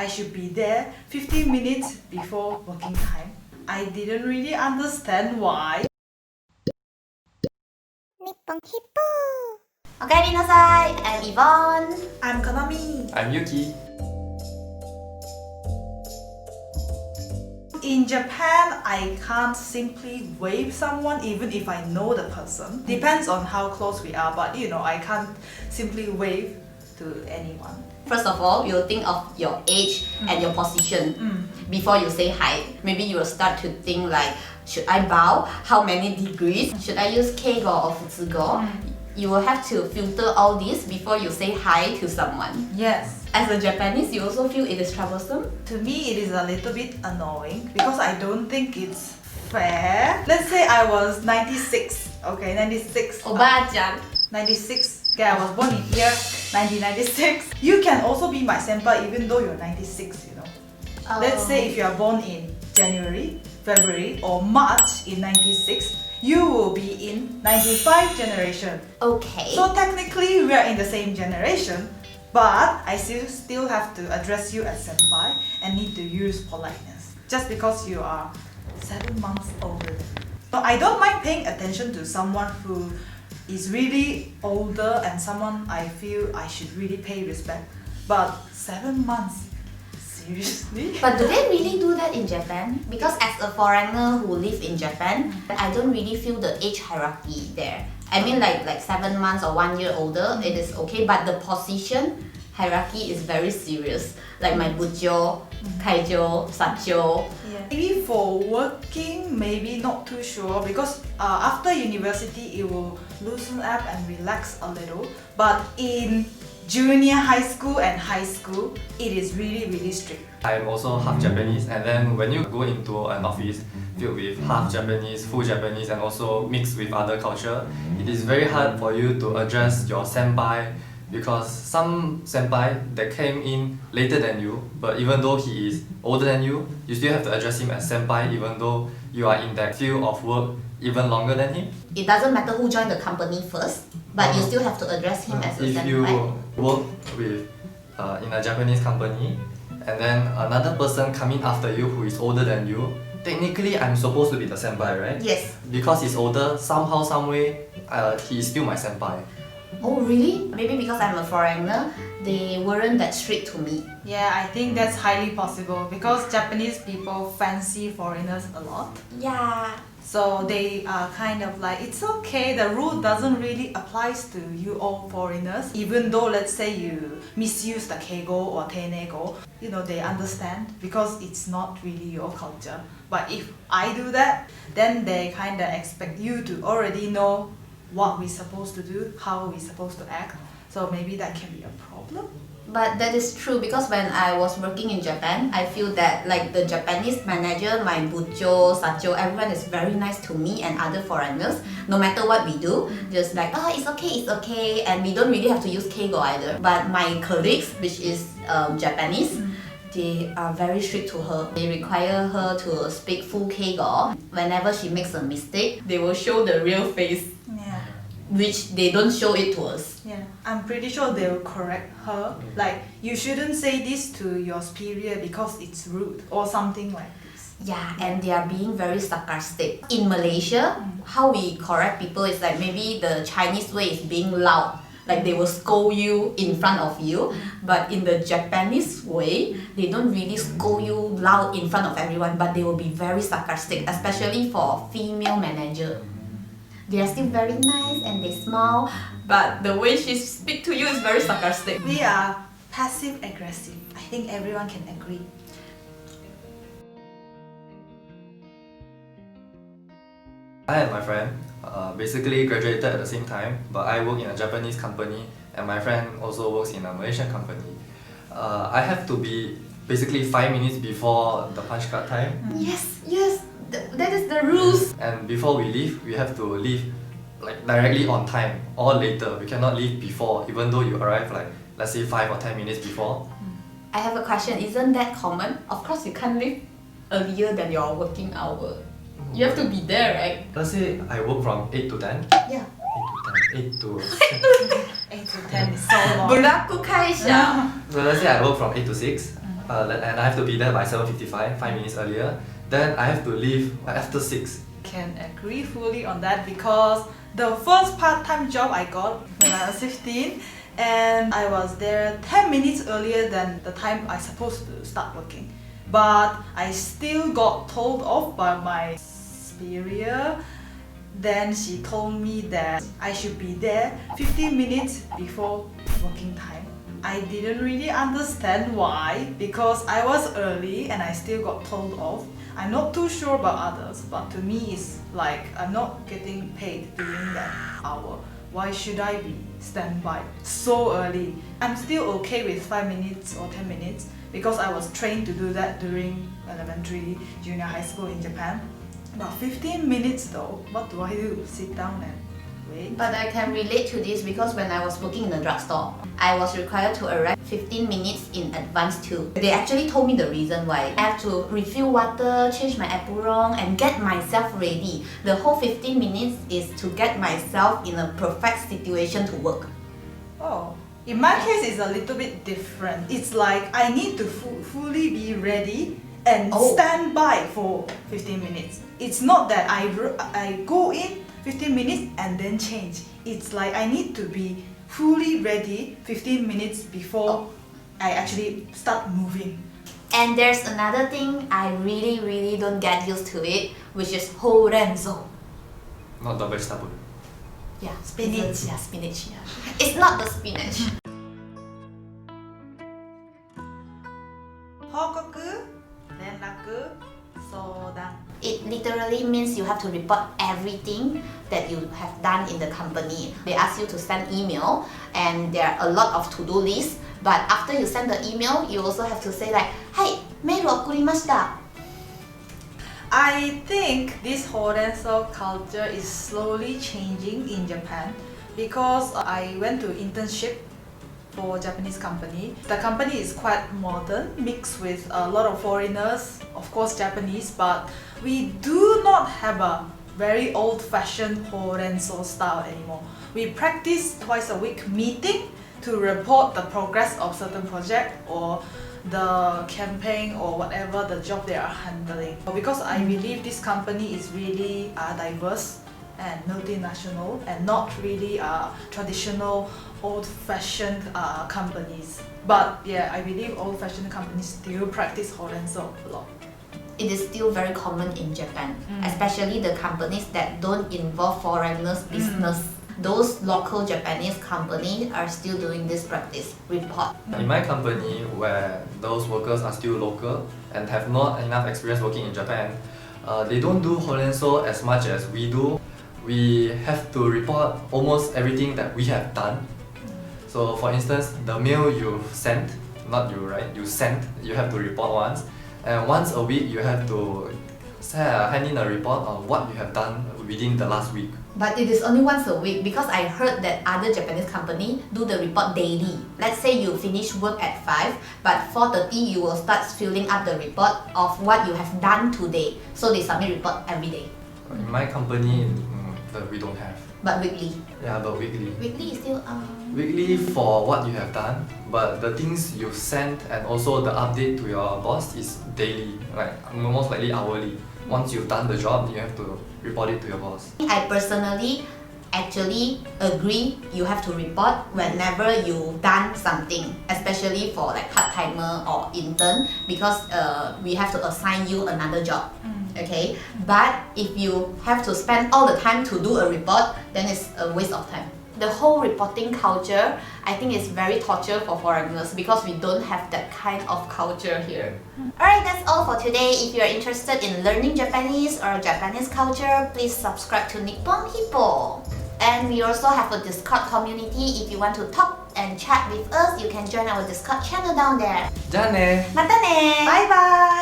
I should be there 15 minutes before working time. I didn't really understand why. Nippon Hippo. Okaeri nasai. I'm Yvonne. I'm Konami. I'm Yuki. In Japan, I can't simply wave someone even if I know the person. Depends on how close we are, but I can't simply wave to anyone. First of all, you'll think of your age and your position before you say hi. Maybe you will start to think like, should I bow? How many degrees? Should I use keigo or futsugo? You will have to filter all this before you say hi to someone. Yes. As a Japanese, you also feel it is troublesome? To me, it is a little bit annoying because I don't think it's fair. Let's say I was 96. Okay, 96. Oba-chan. 96. Okay, I was born in year 1996. You can also be my senpai even though you're 96, Let's say if you are born in January, February or March in 96, you will be in 95 generation. Okay. So technically we are in the same generation, but I still have to address you as senpai and need to use politeness just because you are 7 months older than me. So I don't mind paying attention to someone who is really older and someone I feel I should really pay respect. But 7 months? Seriously? But do they really do that in Japan? Because as a foreigner who live in Japan, I don't really feel the age hierarchy there. I mean like 7 months or 1 year older, it is okay, but the position hierarchy is very serious. Like my bujo, kaijo, sacho. Yeah. Maybe for working, maybe not too sure because after university it will loosen up and relax a little. But in junior high school and high school, it is really strict. I'm also half Japanese, and then when you go into an office filled with half Japanese, full Japanese, and also mixed with other culture, it is very hard for you to address your senpai because some senpai that came in later than you, but even though he is older than you, you still have to address him as senpai even though you are in that field of work even longer than him. It doesn't matter who joined the company first, but you still have to address him as a if senpai. you work with in a Japanese company and then another person coming after you who is older than you, technically I'm supposed to be the senpai, right? Yes. Because he's older, somehow, some way, he is still my senpai. Oh really? Maybe because I'm a foreigner, they weren't that strict to me. Yeah, I think that's highly possible because Japanese people fancy foreigners a lot. Yeah. So they are kind of like, it's okay, the rule doesn't really apply to you all foreigners. Even though let's say you misuse the keigo or teinego, they understand because it's not really your culture. But if I do that, then they kind of expect you to already know what we're supposed to do, how we're supposed to act. So maybe that can be a problem. But that is true because when I was working in Japan, I feel that like the Japanese manager, my bucho, sacho, everyone is very nice to me and other foreigners. No matter what we do, just like, oh, it's okay, and we don't really have to use keigo either. But my colleagues, which is Japanese, they are very strict to her. They require her to speak full keigo. Whenever she makes a mistake, they will show the real face, Yeah. which they don't show it to us. Yeah, I'm pretty sure they will correct her. Like, you shouldn't say this to your superior because it's rude or something like this. Yeah, and they are being very sarcastic. In Malaysia, how we correct people is like maybe the Chinese way is being loud. Like they will scold you in front of you. But in the Japanese way, they don't really scold you loud in front of everyone, but they will be very sarcastic, especially for female manager. They are still very nice and they smile, but the way she speaks to you is very sarcastic. We are passive aggressive. I think everyone can agree. I and my friend basically graduated at the same time, but I work in a Japanese company and my friend also works in a Malaysian company. I have to be basically 5 minutes before the punch card time. Yes, that is the rules. And before we leave, we have to leave like directly on time or later. We cannot leave before, even though you arrive like let's say 5 or 10 minutes before. I have a question, isn't that common? Of course you can't leave earlier than your working hour. You have to be there, right? Let's say I work from 8 to 10. Yeah. 8 to 8 to 10 is so long. Berlaku 开小. So let's say I work from 8 to 6. and I have to be there by 7:55, 5 minutes earlier. Then I have to leave after 6. Can agree fully on that because the first part-time job I got when I was 15 and I was there 10 minutes earlier than the time I supposed to start working. But I still got told off by my superior. Then she told me that I should be there 15 minutes before working time. I didn't really understand why because I was early and I still got told off. I'm not too sure about others, but to me it's like I'm not getting paid during that hour. Why should I be stand by so early? I'm still okay with 5 minutes or 10 minutes because I was trained to do that during elementary, junior high school in Japan. But 15 minutes though, what do I do? Sit down and wait? But I can relate to this because when I was working in the drugstore, I was required to arrive 15 minutes in advance too. They actually told me the reason why. I have to refill water, change my apron and get myself ready. The whole 15 minutes is to get myself in a perfect situation to work. Oh, in my case it's a little bit different. It's like I need to fully be ready and stand by for 15 minutes. It's not that I go in 15 minutes and then change. It's like I need to be fully ready 15 minutes before I actually start moving. And there's another thing I really don't get used to it, which is horenzo. Not the vegetable. Yeah, Spinach. Yeah, spinach. Yeah. It's not the spinach. 報告、連絡、相談。 It literally means you have to report everything that you have done in the company. They ask you to send email and there are a lot of to-do lists. But after you send the email, you also have to say like, "Hey, メール送りました." I think this horenso culture is slowly changing in Japan because I went to internship for a Japanese company. The company is quite modern, mixed with a lot of foreigners, of course Japanese, but we do not have a very old-fashioned horenso style anymore. We practice twice a week meeting to report the progress of certain project or the campaign or whatever the job they are handling. Because I believe this company is really diverse and multinational and not really traditional old-fashioned companies. But yeah, I believe old-fashioned companies still practice horenso a lot. It is still very common in Japan, especially the companies that don't involve foreigners business. Those local Japanese companies are still doing this practice report. In my company, where those workers are still local and have not enough experience working in Japan, they don't do horenso as much as we do. We have to report almost everything that we have done. So for instance, the mail you sent, not you, right? You sent, you have to report once. And once a week, you have to hand in a report on what you have done within the last week. But it is only once a week because I heard that other Japanese company do the report daily. Let's say you finish work at 5, but 4:30 you will start filling up the report of what you have done today. So they submit report every day. In my company, we don't have. But weekly. Yeah, but weekly. Weekly is still Weekly for what you have done, but the things you sent and also the update to your boss is daily, like most likely hourly. Once you've done the job, you have to report it to your boss. I personally actually agree you have to report whenever you've done something, especially for like part-timer or intern, because we have to assign you another job. Okay, but if you have to spend all the time to do a report, then it's a waste of time. The whole reporting culture, I think is very torture for foreigners because we don't have that kind of culture here. Alright, that's all for today. If you are interested in learning Japanese or Japanese culture, please subscribe to Nippon Hippo. And we also have a Discord community. If you want to talk and chat with us, you can join our Discord channel down there. じゃあね。またね! Bye bye!